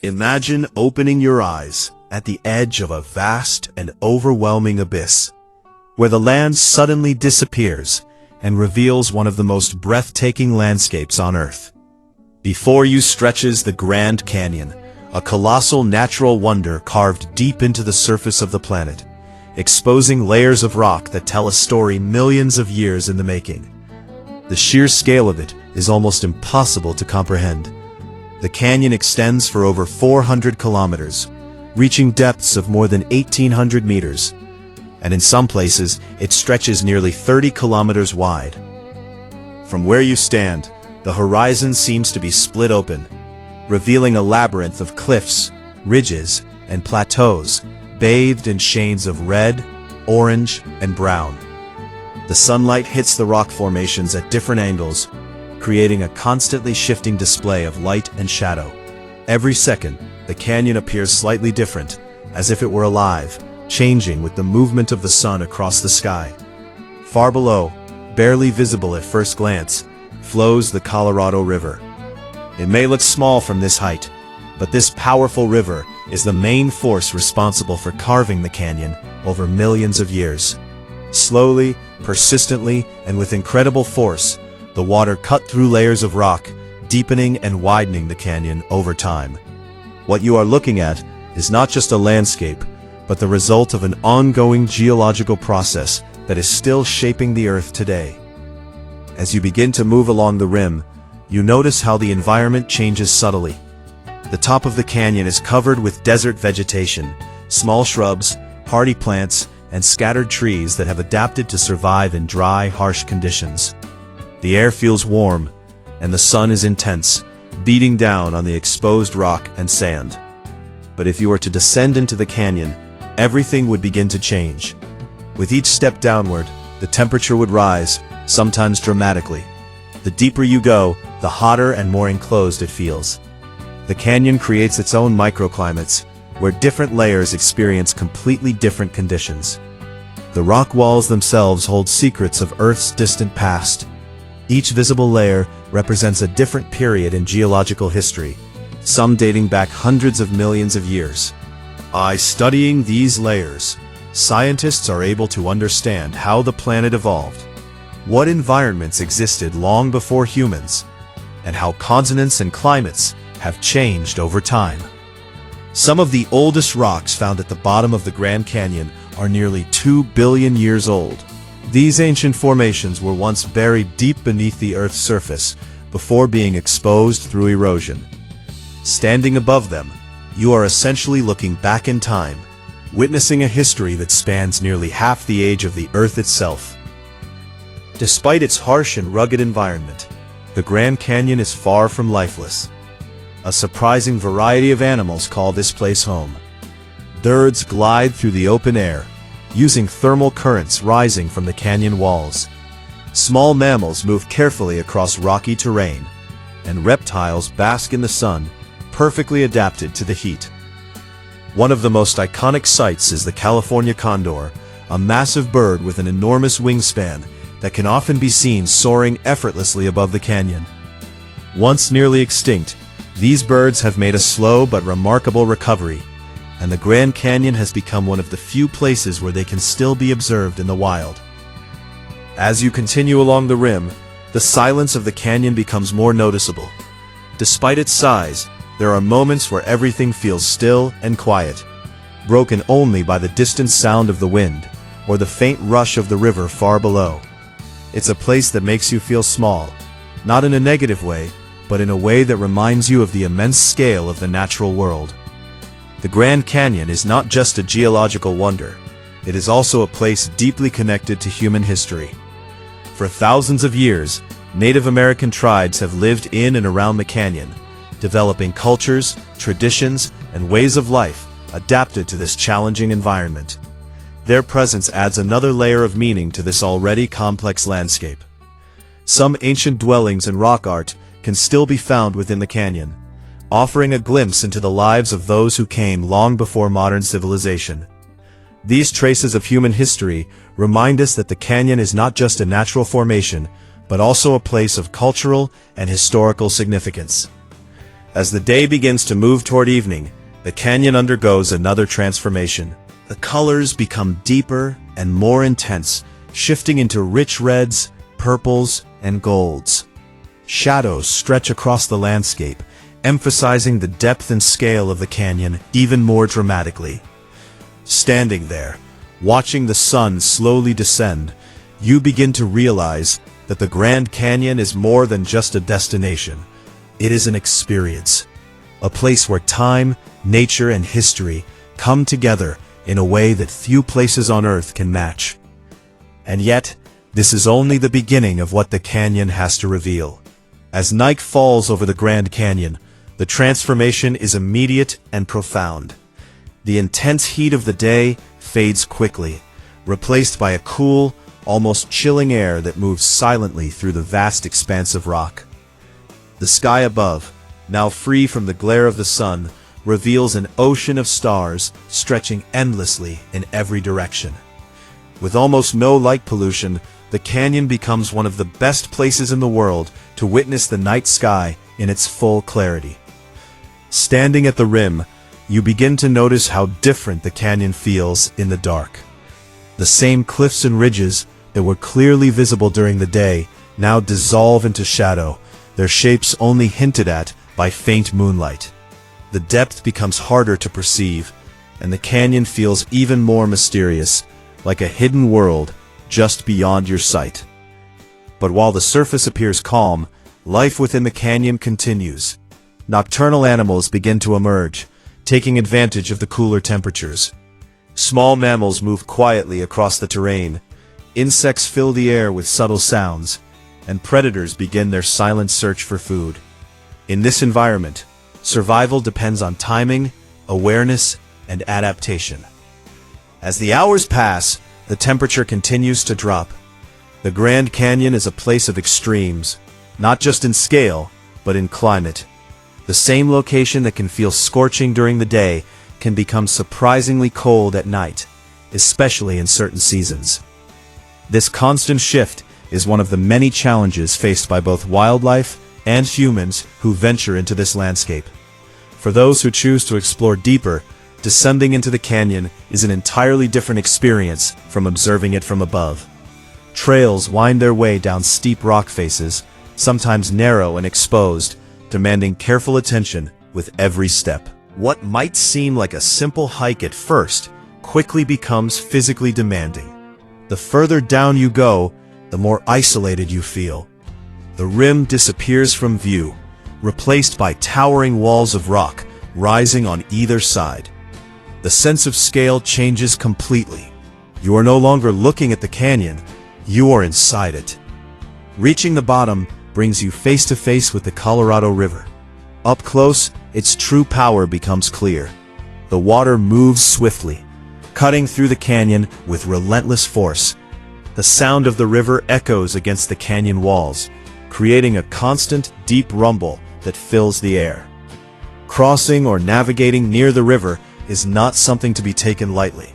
Imagine opening your eyes at the edge of a vast and overwhelming abyss, where the land suddenly disappears and reveals one of the most breathtaking landscapes on Earth. Before you stretches the Grand Canyon, a colossal natural wonder carved deep into the surface of the planet, exposing layers of rock that tell a story millions of years in the making. The sheer scale of it is almost impossible to comprehend. The canyon extends for over 400 kilometers, reaching depths of more than 1,800 meters, and in some places it stretches nearly 30 kilometers wide. From where you stand, the horizon seems to be split open, revealing a labyrinth of cliffs, ridges, and plateaus, bathed in shades of red, orange, and brown. The sunlight hits the rock formations at different angles, creating a constantly shifting display of light and shadow. Every second, the canyon appears slightly different, as if it were alive, changing with the movement of the sun across the sky. Far below, barely visible at first glance, flows the Colorado River. It may look small from this height, but this powerful river is the main force responsible for carving the canyon over millions of years. Slowly, persistently, and with incredible force, the water cut through layers of rock, deepening and widening the canyon over time. What you are looking at is not just a landscape, but the result of an ongoing geological process that is still shaping the Earth today. As you begin to move along the rim, you notice how the environment changes subtly. The top of the canyon is covered with desert vegetation, small shrubs, hardy plants, and scattered trees that have adapted to survive in dry, harsh conditions. The air feels warm, and the sun is intense, beating down on the exposed rock and sand. But if you were to descend into the canyon, everything would begin to change. With each step downward, the temperature would rise, sometimes dramatically. The deeper you go, the hotter and more enclosed it feels. The canyon creates its own microclimates, where different layers experience completely different conditions. The rock walls themselves hold secrets of Earth's distant past. Each visible layer represents a different period in geological history, some dating back hundreds of millions of years. By studying these layers, scientists are able to understand how the planet evolved, what environments existed long before humans, and how continents and climates have changed over time. Some of the oldest rocks found at the bottom of the Grand Canyon are nearly 2 billion years old. These ancient formations were once buried deep beneath the Earth's surface before being exposed through erosion. Standing above them, you are essentially looking back in time, witnessing a history that spans nearly half the age of the Earth itself. Despite its harsh and rugged environment, the Grand Canyon is far from lifeless. A surprising variety of animals call this place home. Birds glide through the open air, using thermal currents rising from the canyon walls. Small mammals move carefully across rocky terrain, and reptiles bask in the sun, perfectly adapted to the heat. One of the most iconic sights is the California condor, a massive bird with an enormous wingspan that can often be seen soaring effortlessly above the canyon. Once nearly extinct, these birds have made a slow but remarkable recovery, and the Grand Canyon has become one of the few places where they can still be observed in the wild. As you continue along the rim, the silence of the canyon becomes more noticeable. Despite its size, there are moments where everything feels still and quiet, broken only by the distant sound of the wind or the faint rush of the river far below. It's a place that makes you feel small, not in a negative way, but in a way that reminds you of the immense scale of the natural world. The Grand Canyon is not just a geological wonder, it is also a place deeply connected to human history. For thousands of years, Native American tribes have lived in and around the canyon, developing cultures, traditions, and ways of life adapted to this challenging environment. Their presence adds another layer of meaning to this already complex landscape. Some ancient dwellings and rock art can still be found within the canyon, offering a glimpse into the lives of those who came long before modern civilization. These traces of human history remind us that the canyon is not just a natural formation, but also a place of cultural and historical significance. As the day begins to move toward evening, the canyon undergoes another transformation. The colors become deeper and more intense, shifting into rich reds, purples, and golds. Shadows stretch across the landscape, emphasizing the depth and scale of the canyon even more dramatically. Standing there, watching the sun slowly descend, you begin to realize that the Grand Canyon is more than just a destination. It is an experience, a place where time, nature, and history come together in a way that few places on Earth can match. And yet, this is only the beginning of what the canyon has to reveal. As night falls over the Grand Canyon, the transformation is immediate and profound. The intense heat of the day fades quickly, replaced by a cool, almost chilling air that moves silently through the vast expanse of rock. The sky above, now free from the glare of the sun, reveals an ocean of stars stretching endlessly in every direction. With almost no light pollution, the canyon becomes one of the best places in the world to witness the night sky in its full clarity. Standing at the rim, you begin to notice how different the canyon feels in the dark. The same cliffs and ridges that were clearly visible during the day now dissolve into shadow, their shapes only hinted at by faint moonlight. The depth becomes harder to perceive, and the canyon feels even more mysterious, like a hidden world just beyond your sight. But while the surface appears calm, life within the canyon continues. Nocturnal animals begin to emerge, taking advantage of the cooler temperatures. Small mammals move quietly across the terrain, insects fill the air with subtle sounds, and predators begin their silent search for food. In this environment, survival depends on timing, awareness, and adaptation. As the hours pass, the temperature continues to drop. The Grand Canyon is a place of extremes, not just in scale, but in climate. The same location that can feel scorching during the day can become surprisingly cold at night, especially in certain seasons. This constant shift is one of the many challenges faced by both wildlife and humans who venture into this landscape. For those who choose to explore deeper, descending into the canyon is an entirely different experience from observing it from above. Trails wind their way down steep rock faces, sometimes narrow and exposed, demanding careful attention with every step. What might seem like a simple hike at first quickly becomes physically demanding. The further down you go, the more isolated you feel. The rim disappears from view, replaced by towering walls of rock rising on either side. The sense of scale changes completely. You are no longer looking at the canyon, you are inside it. Reaching the bottom brings you face to face with the Colorado River. Up close, its true power becomes clear. The water moves swiftly, cutting through the canyon with relentless force. The sound of the river echoes against the canyon walls, creating a constant, deep rumble that fills the air. Crossing or navigating near the river is not something to be taken lightly.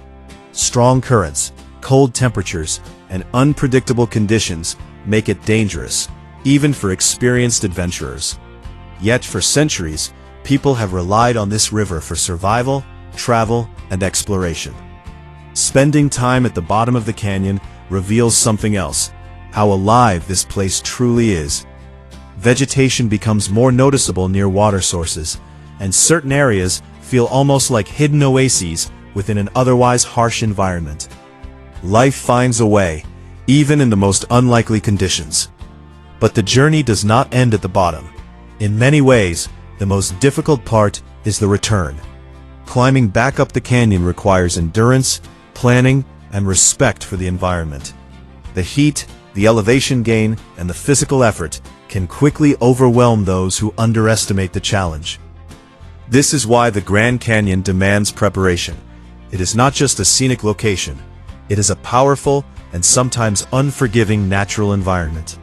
Strong currents, cold temperatures, and unpredictable conditions make it dangerous, even for experienced adventurers. Yet for centuries, people have relied on this river for survival, travel, and exploration. Spending time at the bottom of the canyon reveals something else: how alive this place truly is. Vegetation becomes more noticeable near water sources, and certain areas feel almost like hidden oases within an otherwise harsh environment. Life finds a way, even in the most unlikely conditions. But the journey does not end at the bottom. In many ways, the most difficult part is the return. Climbing back up the canyon requires endurance, planning, and respect for the environment. The heat, the elevation gain, and the physical effort can quickly overwhelm those who underestimate the challenge. This is why the Grand Canyon demands preparation. It is not just a scenic location. It is a powerful and sometimes unforgiving natural environment.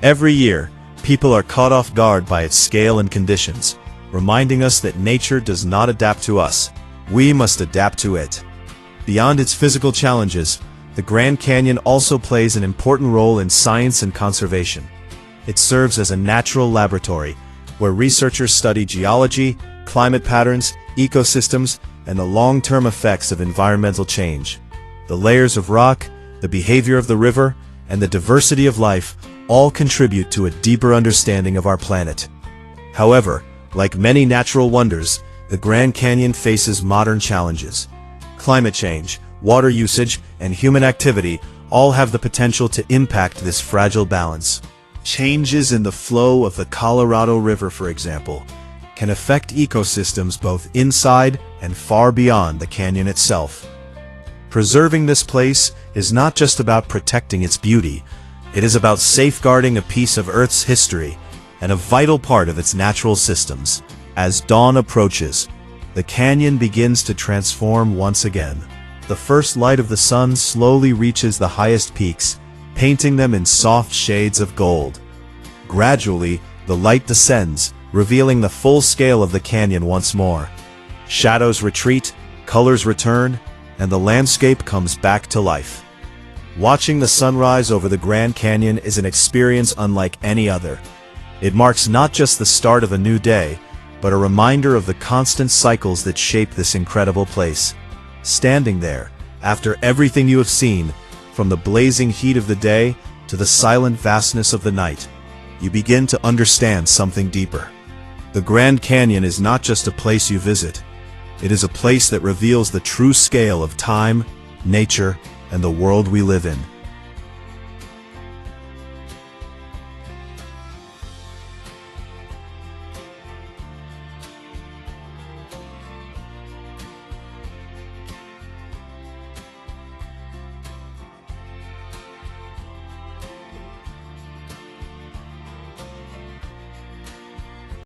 Every year, people are caught off guard by its scale and conditions, reminding us that nature does not adapt to us. We must adapt to it. Beyond its physical challenges, the Grand Canyon also plays an important role in science and conservation. It serves as a natural laboratory, where researchers study geology, climate patterns, ecosystems, and the long-term effects of environmental change. The layers of rock, the behavior of the river, and the diversity of life all contribute to a deeper understanding of our planet. However, like many natural wonders, the Grand Canyon faces modern challenges. Climate change, water usage, and human activity all have the potential to impact this fragile balance. Changes in the flow of the Colorado River, for example, can affect ecosystems both inside and far beyond the canyon itself. Preserving this place is not just about protecting its beauty, it is about safeguarding a piece of Earth's history and a vital part of its natural systems. As dawn approaches, the canyon begins to transform once again. The first light of the sun slowly reaches the highest peaks, painting them in soft shades of gold. Gradually, the light descends, revealing the full scale of the canyon once more. Shadows retreat, colors return, and the landscape comes back to life. Watching the sunrise over the Grand Canyon is an experience unlike any other. It marks not just the start of a new day, but a reminder of the constant cycles that shape this incredible place. Standing there, after everything you have seen, from the blazing heat of the day to the silent vastness of the night, you begin to understand something deeper. The Grand Canyon is not just a place you visit. It is a place that reveals the true scale of time, nature, and the world we live in.